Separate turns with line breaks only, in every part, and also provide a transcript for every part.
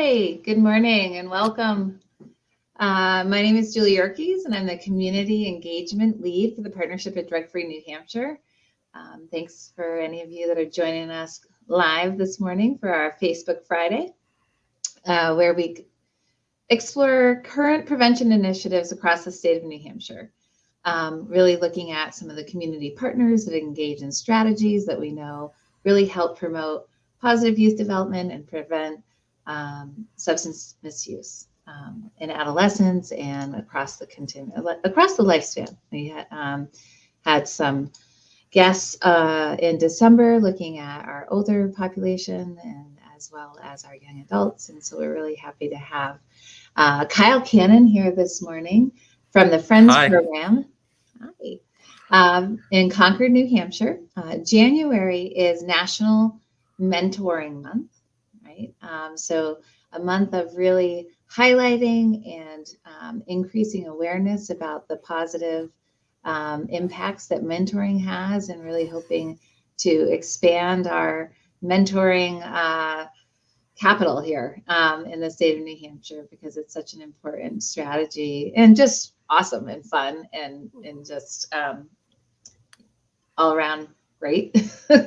Hi, good morning and welcome. My name is Julie Yerkes and I'm the Community Engagement Lead for the Partnership at Drug-Free New Hampshire. Thanks for any of you that are joining us live this morning for our Facebook Friday, where we explore current prevention initiatives across the state of New Hampshire. Really looking at some of the community partners that engage in strategies that we know really help promote positive youth development and prevent substance misuse in adolescents and across the lifespan. We had some guests in December looking at our older population and as well as our young adults, and so we're really happy to have Kyle Cannon here this morning from the Friends program. Hi. In Concord, New Hampshire. January is National Mentoring Month. Right? So a month of really highlighting and increasing awareness about the positive impacts that mentoring has, and really hoping to expand our mentoring capital here in the state of New Hampshire, because it's such an important strategy and just awesome and fun and just all around great.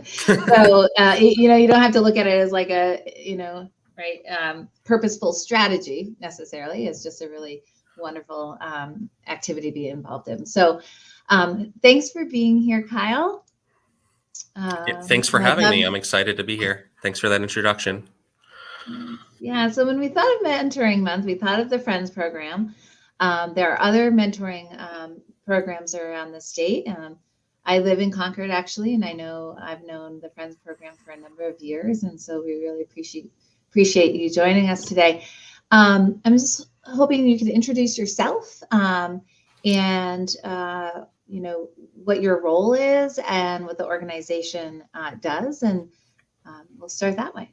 So, you don't have to look at it as like a, purposeful strategy necessarily. It's just a really wonderful activity to be involved in. So thanks for being here, Kyle.
Thanks for having me. I'm excited to be here. Thanks for that introduction.
Yeah, so when we thought of Mentoring Month, we thought of the Friends program. There are other mentoring programs around the state. I live in Concord, actually, and I've known the Friends program for a number of years, and so we really appreciate you joining us today. I'm just hoping you could introduce yourself and what your role is and what the organization does, and we'll start that way.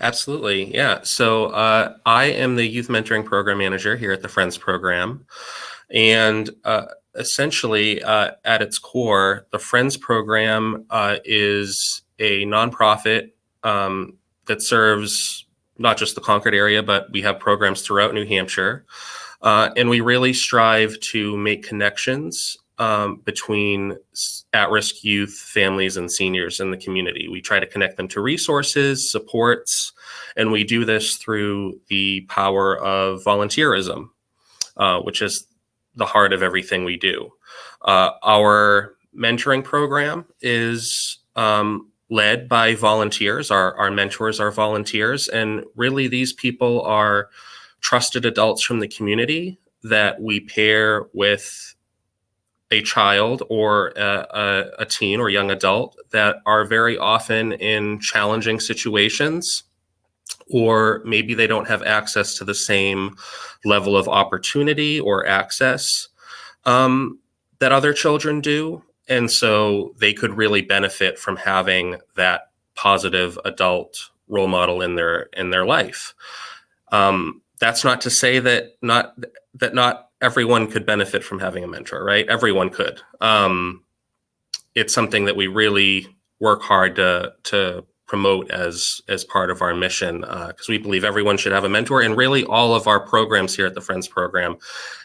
Absolutely, yeah. So I am the Youth Mentoring Program Manager here at the Friends program, and essentially, at its core, the Friends program is a nonprofit that serves not just the Concord area, but we have programs throughout New Hampshire. And we really strive to make connections between at-risk youth, families, and seniors in the community. We try to connect them to resources, supports, and we do this through the power of volunteerism, which is the heart of everything we do. Our mentoring program is led by volunteers. Our mentors are volunteers, and really these people are trusted adults from the community that we pair with a child or a teen or young adult that are very often in challenging situations, or maybe they don't have access to the same level of opportunity or access that other children do. And so they could really benefit from having that positive adult role model in their life. That's not to say that not everyone could benefit from having a mentor, right? Everyone could. It's something that we really work hard to promote as part of our mission, because we believe everyone should have a mentor, and really all of our programs here at the Friends program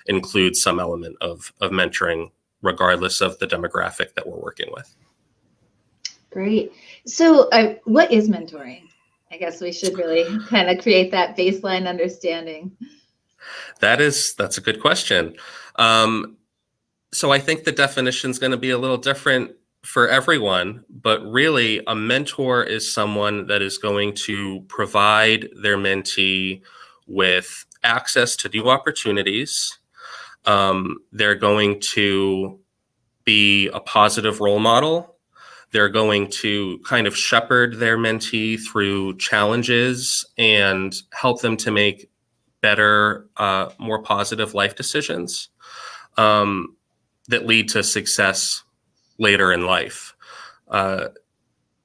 include some element of mentoring, regardless of the demographic that we're working with.
Great. So what is mentoring? I guess we should really kind of create that baseline understanding.
That's a good question. So I think the definition is going to be a little different for everyone, but really a mentor is someone that is going to provide their mentee with access to new opportunities. They're going to be a positive role model. They're going to kind of shepherd their mentee through challenges and help them to make better, more positive life decisions that lead to success later in life.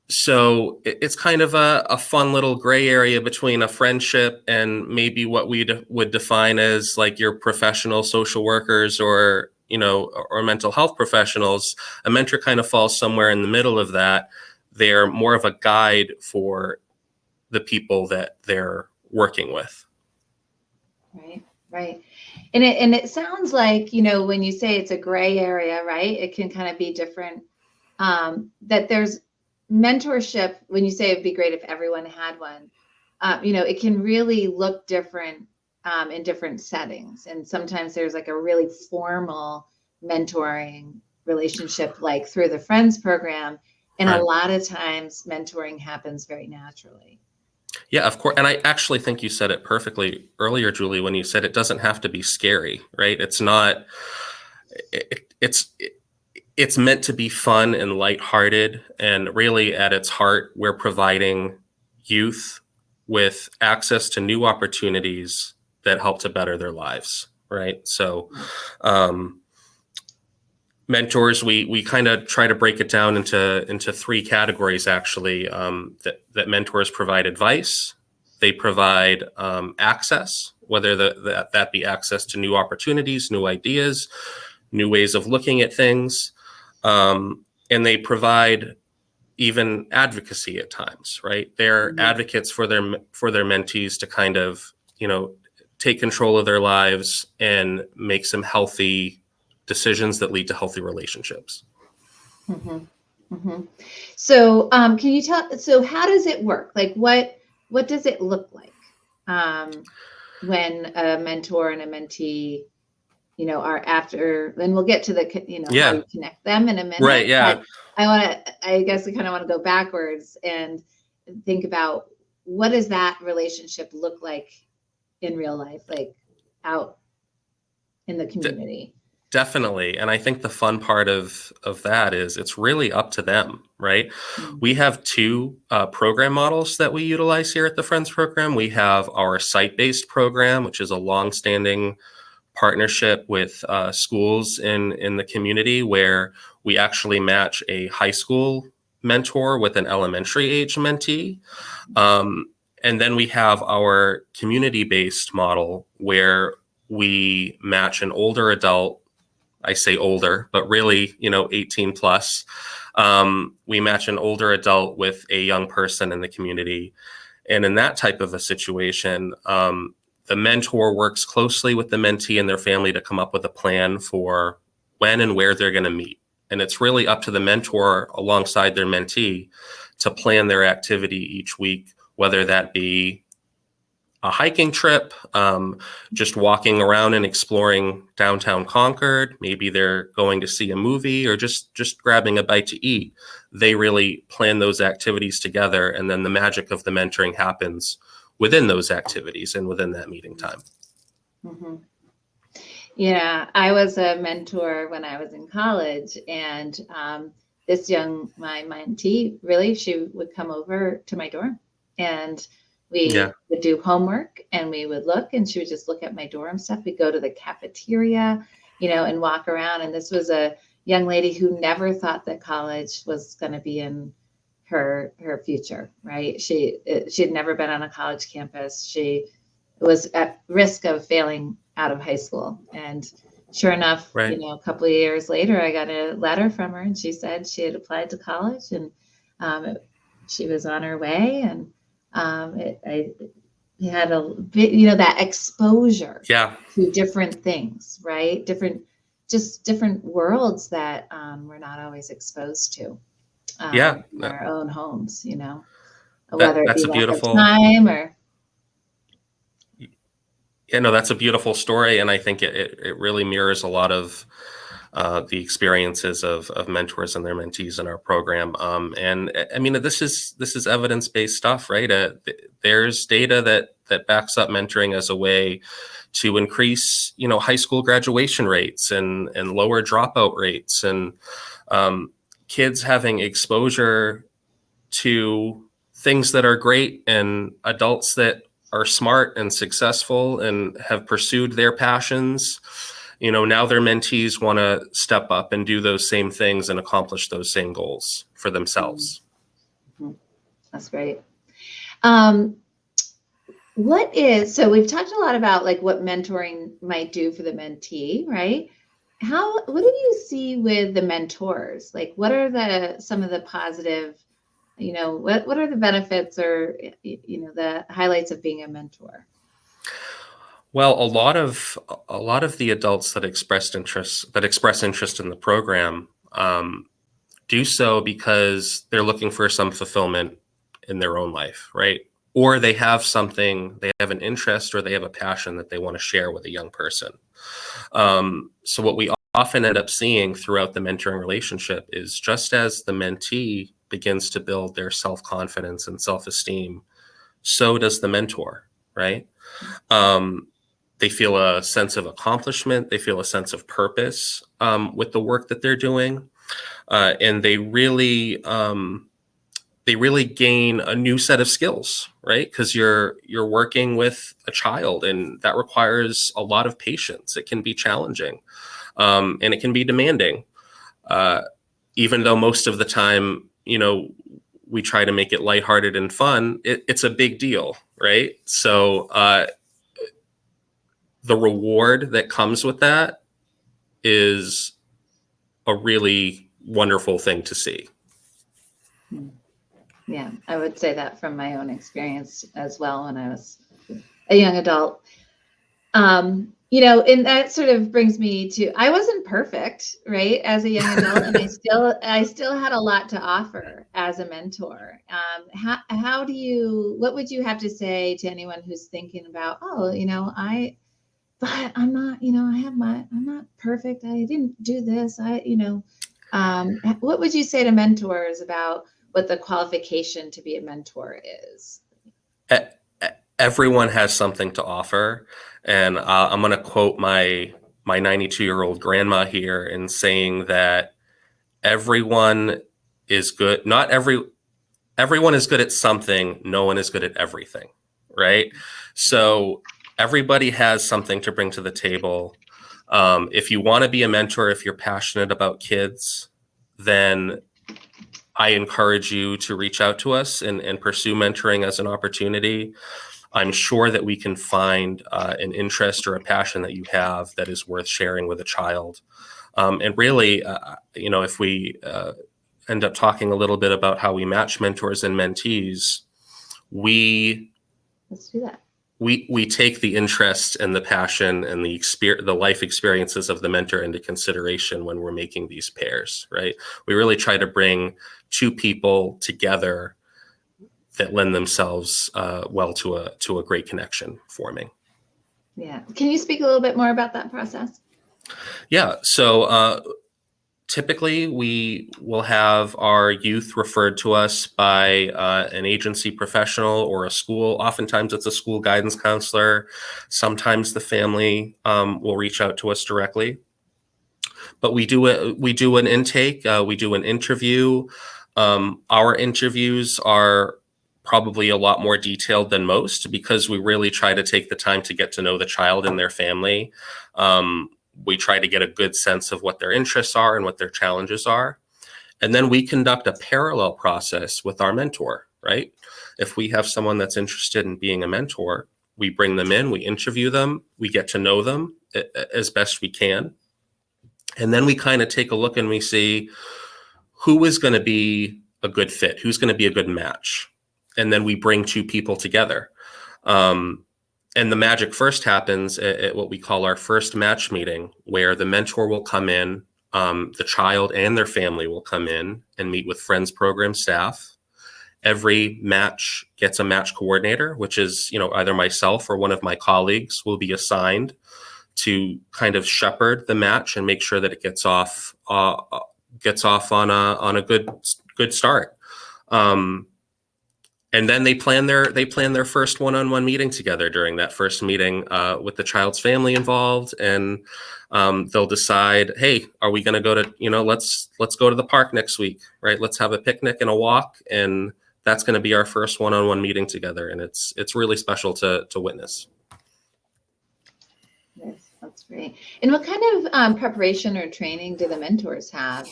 So it's kind of a fun little gray area between a friendship and maybe what we would define as like your professional social workers or mental health professionals. A mentor kind of falls somewhere in the middle of that. They're more of a guide for the people that they're working with.
Right, right. And it sounds like, you know, when you say it's a gray area, right, it can kind of be different. That there's mentorship, when you say it'd be great if everyone had one, you know, it can really look different in different settings. And sometimes there's like a really formal mentoring relationship, like through the Friends program. And a
Right.
lot of times mentoring happens very naturally.
Yeah, of course. And I actually think you said it perfectly earlier, Julie, when you said it doesn't have to be scary, right? It's not, it's meant to be fun and lighthearted. And really at its heart, we're providing youth with access to new opportunities that help to better their lives, right? So, mentors, we kind of try to break it down into three categories, actually. That mentors provide advice, they provide access, whether that be access to new opportunities, new ideas, new ways of looking at things, and they provide even advocacy at times, right? They're advocates for their mentees to kind of, you know, take control of their lives and make some healthy decisions that lead to healthy relationships.
Mm-hmm. Mm-hmm. So, can you tell? So, how does it work? Like, what does it look like when a mentor and a mentee, you know, are after? And we'll get to the, you know, how
Yeah.
you connect them in a minute.
Right. Yeah.
But I guess I kind of want to go backwards and think about what does that relationship look like in real life, like out in the community.
Definitely. And I think the fun part of that is it's really up to them, right?
Mm-hmm.
We have two program models that we utilize here at the Friends program. We have our site-based program, which is a long-standing partnership with schools in the community, where we actually match a high school mentor with an elementary age mentee. And then we have our community-based model, where we match an older adult. I say older, but really, you know, 18 plus. We match an older adult with a young person in the community. And in that type of a situation, the mentor works closely with the mentee and their family to come up with a plan for when and where they're going to meet. And it's really up to the mentor alongside their mentee to plan their activity each week, whether that be a hiking trip, just walking around and exploring downtown Concord. Maybe they're going to see a movie or just grabbing a bite to eat. They really plan those activities together, and then the magic of the mentoring happens within those activities and within that meeting time.
Mm-hmm. Yeah, I was a mentor when I was in college, and my mentee, really, she would come over to my dorm, and we would do homework, and we would look, and she would just look at my dorm stuff. We'd go to the cafeteria, you know, and walk around. And this was a young lady who never thought that college was going to be in her future, right? She had never been on a college campus. She was at risk of failing out of high school. And sure enough, you know, a couple of years later, I got a letter from her, and she said she had applied to college, and she was on her way. And I had a bit, you know, that exposure to different things, right? Different worlds that we're not always exposed to in our own homes, you know, whether it be lack of time or.
Yeah, no, that's a beautiful story. And I think it really mirrors a lot of the experiences of mentors and their mentees in our program. And I mean, this is evidence-based stuff, right? There's data that backs up mentoring as a way to increase, you know, high school graduation rates and lower dropout rates, and kids having exposure to things that are great, and adults that are smart and successful and have pursued their passions. You know, now their mentees want to step up and do those same things and accomplish those same goals for themselves.
Mm-hmm. That's great. So we've talked a lot about like what mentoring might do for the mentee, right? What do you see with the mentors? Like, what are some of the positive what are the benefits or, the highlights of being a mentor?
Well, a lot of the adults that express interest in the program do so because they're looking for some fulfillment in their own life, right? Or they have an interest or they have a passion that they want to share with a young person. So what we often end up seeing throughout the mentoring relationship is just as the mentee begins to build their self-confidence and self-esteem, so does the mentor, right? They feel a sense of accomplishment. They feel a sense of purpose with the work that they're doing, and they really gain a new set of skills, right? Because you're working with a child, and that requires a lot of patience. It can be challenging, and it can be demanding. Uh, Even though most of the time, we try to make it lighthearted and fun, it's a big deal, right? So the reward that comes with that is a really wonderful thing to see.
Yeah, I would say that from my own experience as well when I was a young adult. And that sort of brings me to, I wasn't perfect, right, as a young adult, and I still had a lot to offer as a mentor. What would you have to say to anyone who's thinking about, but I'm not, I'm not perfect. I didn't do this. What would you say to mentors about what the qualification to be a mentor is?
Everyone has something to offer, and I'm going to quote my 92-year-old grandma here in saying that everyone is good. Not everyone is good at something. No one is good at everything, right? So everybody has something to bring to the table. If you want to be a mentor, if you're passionate about kids, then I encourage you to reach out to us and pursue mentoring as an opportunity. I'm sure that we can find an interest or a passion that you have that is worth sharing with a child. And really, if we end up talking a little bit about how we match mentors and mentees,
Let's do that.
We take the interest and the passion and the life experiences of the mentor into consideration when we're making these pairs, right? We really try to bring two people together that lend themselves well to a great connection forming.
Yeah. Can you speak a little bit more about that process?
Yeah. So typically we will have our youth referred to us by an agency professional or a school. Oftentimes it's a school guidance counselor. Sometimes the family will reach out to us directly. But we do an intake. We do an interview. Our interviews are probably a lot more detailed than most because we really try to take the time to get to know the child and their family. We try to get a good sense of what their interests are and what their challenges are. And then we conduct a parallel process with our mentor, right? If we have someone that's interested in being a mentor, we bring them in, we interview them, we get to know them as best we can. And then we kind of take a look and we see who is going to be a good fit, who's going to be a good match. And then we bring two people together. And the magic first happens at what we call our first match meeting, where the mentor will come in, the child and their family will come in and meet with Friends program staff. Every match gets a match coordinator, which is, either myself or one of my colleagues will be assigned to kind of shepherd the match and make sure that it gets off on a good start. And then they plan their first one-on-one meeting together during that first meeting with the child's family involved, and they'll decide, hey, are we going to go to let's go to the park next week, right? Let's have a picnic and a walk, and that's going to be our first one-on-one meeting together, and it's really special to witness.
Yes, that's great. And what kind of preparation or training do the mentors have,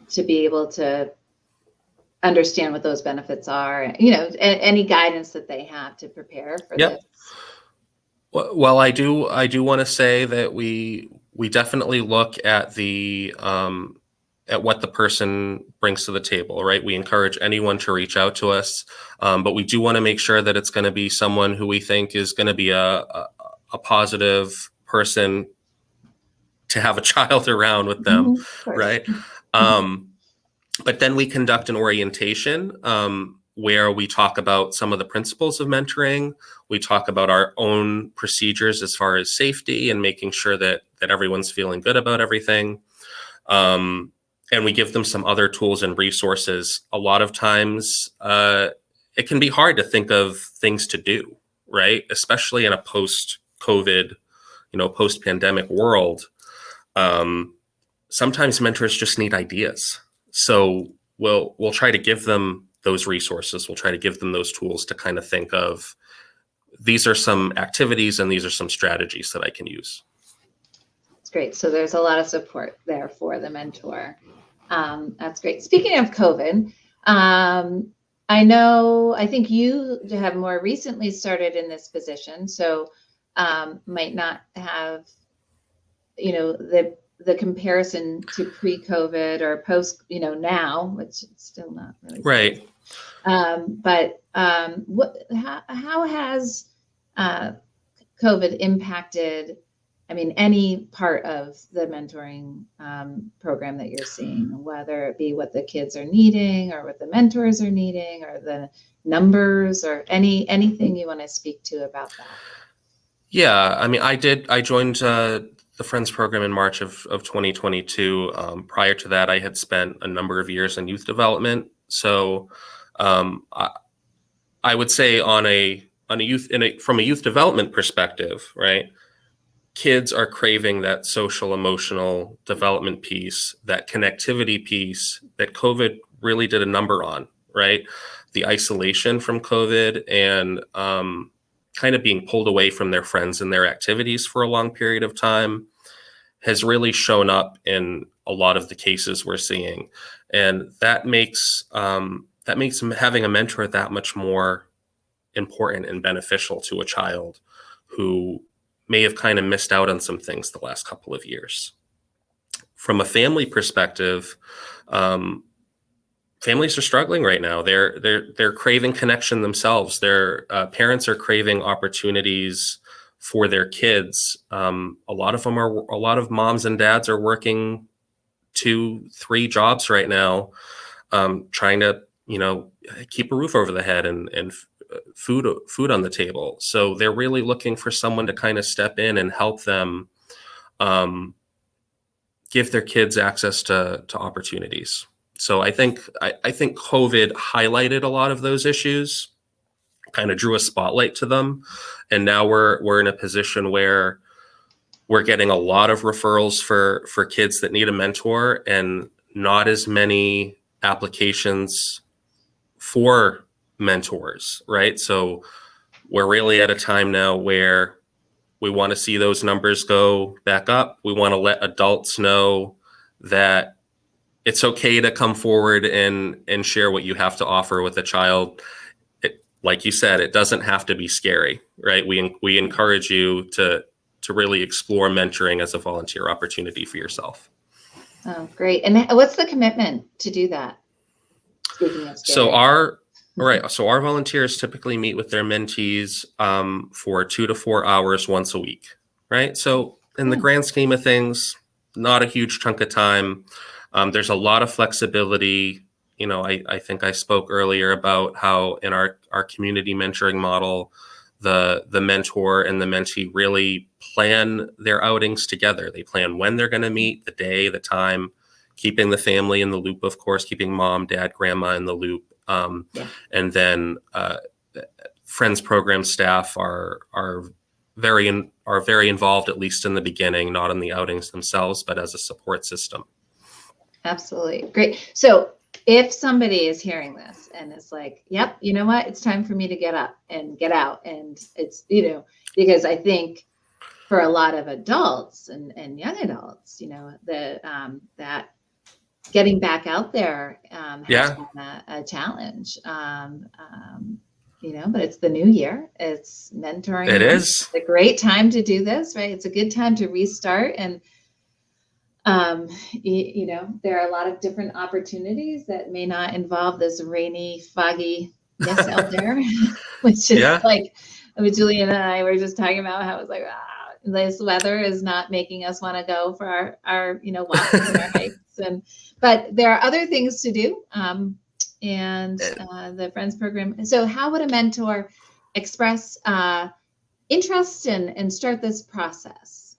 to be able to understand what those benefits are, any guidance that they have to prepare for this?
Well, I do want to say that we definitely look at what the person brings to the table, right? We encourage anyone to reach out to us, but we do want to make sure that it's going to be someone who we think is going to be a positive person to have a child around with them,
Of course.
right? But then we conduct an orientation where we talk about some of the principles of mentoring. We talk about our own procedures as far as safety and making sure that everyone's feeling good about everything. And we give them some other tools and resources. A lot of times it can be hard to think of things to do, right? Especially in a post-COVID, post-pandemic world. Sometimes mentors just need ideas. So we'll try to give them those resources. We'll try to give them those tools to kind of think of, these are some activities and these are some strategies that I can use.
That's great. So there's a lot of support there for the mentor. That's great. Speaking of COVID, I think you have more recently started in this position, so might not have, the comparison to pre-COVID or post, now, which is still not really
right.
But how has COVID impacted, any part of the mentoring program that you're seeing, whether it be what the kids are needing or what the mentors are needing or the numbers or anything you want to speak to about that?
Yeah, I joined the Friends program in March of 2022. Prior to that, I had spent a number of years in youth development. So I would say from a youth development perspective, right? Kids are craving that social emotional development piece, that connectivity piece that COVID really did a number on, right? The isolation from COVID and kind of being pulled away from their friends and their activities for a long period of time has really shown up in a lot of the cases we're seeing. And that makes having a mentor that much more important and beneficial to a child who may have kind of missed out on some things the last couple of years. From a family perspective, families are struggling right now. They're craving connection themselves. Their parents are craving opportunities for their kids. A lot of moms and dads are working 2-3 jobs right now, trying to keep a roof over the head and food on the table. So they're really looking for someone to kind of step in and help them give their kids access to opportunities. So I think COVID highlighted a lot of those issues, kind of drew a spotlight to them, and now we're in a position where we're getting a lot of referrals for kids that need a mentor, and not as many applications for mentors, right? So we're really at a time now where we want to see those numbers go back up. We want to let adults know that it's okay to come forward and share what you have to offer with a child. Like you said, it doesn't have to be scary, right? We encourage you to really explore mentoring as a volunteer opportunity for yourself.
Oh, great. And what's the commitment to do that? Speaking of scary.
So our volunteers typically meet with their mentees for 2 to 4 hours once a week, right? So in the grand scheme of things, not a huge chunk of time. There's a lot of flexibility. I think I spoke earlier about how in our community mentoring model, the mentor and the mentee really plan their outings together. They plan when they're going to meet, the day, the time, keeping the family in the loop, of course, keeping mom, dad, grandma in the loop. And then Friends program staff are very involved, at least in the beginning, not in the outings themselves, but as a support system.
Absolutely. Great. So if somebody is hearing this and is like, yep, you know what, it's time for me to get up and get out. And it's, because I think for a lot of adults and young adults, that getting back out there has been a challenge. But it's the new year. It's mentoring.
It is.
It's a great time to do this, right? It's a good time to restart. And There are a lot of different opportunities that may not involve this rainy, fogginess out there, which is
Yeah.
like, Julian and I were just talking about how it's like, this weather is not making us want to go for our walks and our hikes. But there are other things to do. And the Friends program. So how would a mentor express interest and start this process?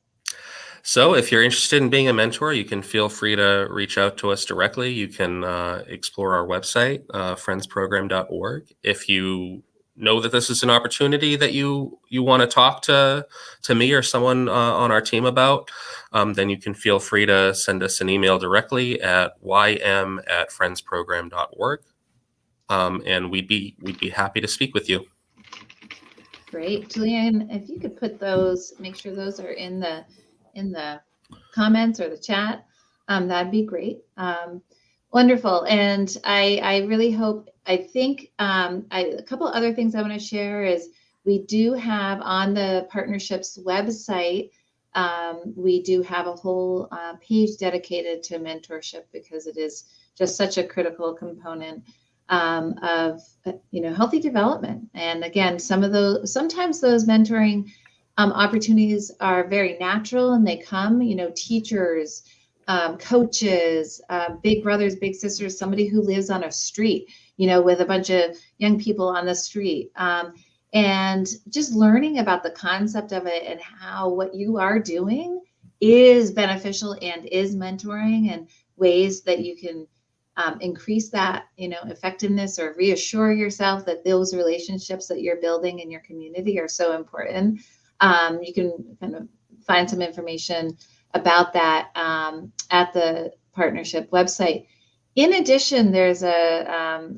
So if you're interested in being a mentor, you can feel free to reach out to us directly. You can explore our website, friendsprogram.org. If you know that this is an opportunity that you want to talk to me or someone on our team about, then you can feel free to send us an email directly at ym@friendsprogram.org. And we'd be happy to speak with you.
Great. Julianne, if you could put those, make sure those are in the comments or the chat, that'd be great. Wonderful. And I really hope, I think a couple other things I want to share is we do have on the partnerships website, we do have a whole page dedicated to mentorship because it is just such a critical component of healthy development. And again, sometimes those mentoring opportunities are very natural and they come, teachers, coaches, big brothers, big sisters, somebody who lives on a street, with a bunch of young people on the street. And just learning about the concept of it and how what you are doing is beneficial and is mentoring, and ways that you can increase that, effectiveness, or reassure yourself that those relationships that you're building in your community are so important. You can kind of find some information about that at the partnership website. In addition, there's a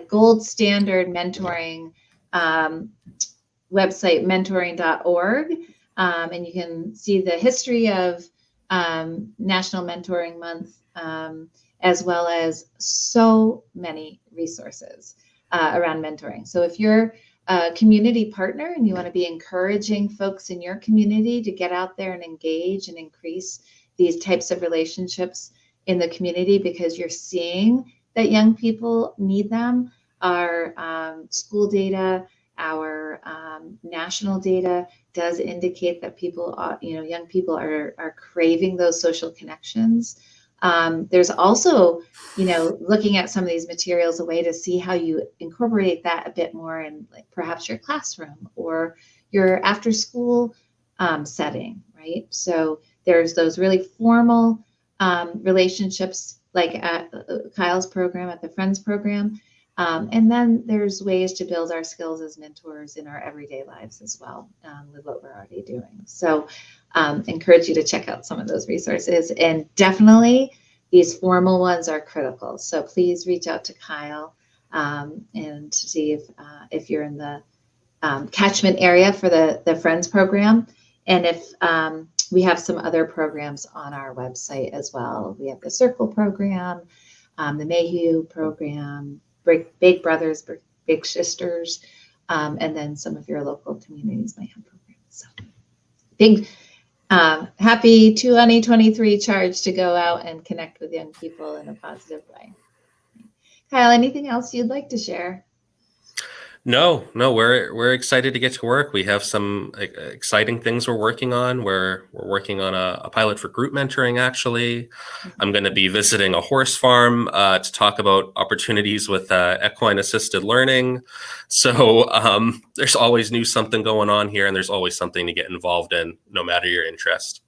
gold standard mentoring website, mentoring.org, and you can see the history of National Mentoring Month, as well as so many resources around mentoring. So if you're a community partner and you want to be encouraging folks in your community to get out there and engage and increase these types of relationships in the community because you're seeing that young people need them, our school data, our national data does indicate that young people are craving those social connections. There's also, looking at some of these materials, a way to see how you incorporate that a bit more in perhaps your classroom or your after school setting, right? So there's those really formal relationships like at Kyle's program, at the Friends program. And then there's ways to build our skills as mentors in our everyday lives as well, with what we're already doing. So encourage you to check out some of those resources, and definitely these formal ones are critical. So please reach out to Kyle and see if you're in the catchment area for the Friends program. And if we have some other programs on our website as well. We have the Circle program, the Mayhew program, Big Brothers, Big Sisters, and then some of your local communities might have programs. So big, happy 2023 charge to go out and connect with young people in a positive way. Kyle, anything else you'd like to share?
No, we're excited to get to work. We have some exciting things we're working on. We're working on a pilot for group mentoring, actually. I'm going to be visiting a horse farm to talk about opportunities with equine assisted learning. So there's always something going on here, and there's always something to get involved in, no matter your interest.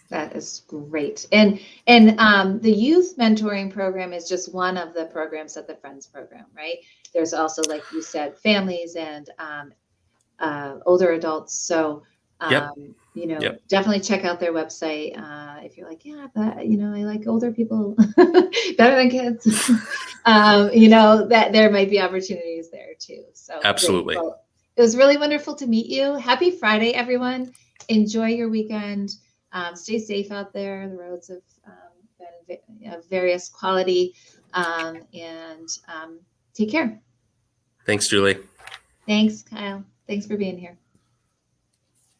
That is great. And the youth mentoring program is just one of the programs at the Friends program, right? There's also, like you said, families and older adults. So, definitely check out their website if you're like, I like older people better than kids. That there might be opportunities there too. So
absolutely.
Well, it was really wonderful to meet you. Happy Friday, everyone. Enjoy your weekend. Stay safe out there. The roads have been of various quality, and take care.
Thanks, Julie.
Thanks, Kyle. Thanks for being here.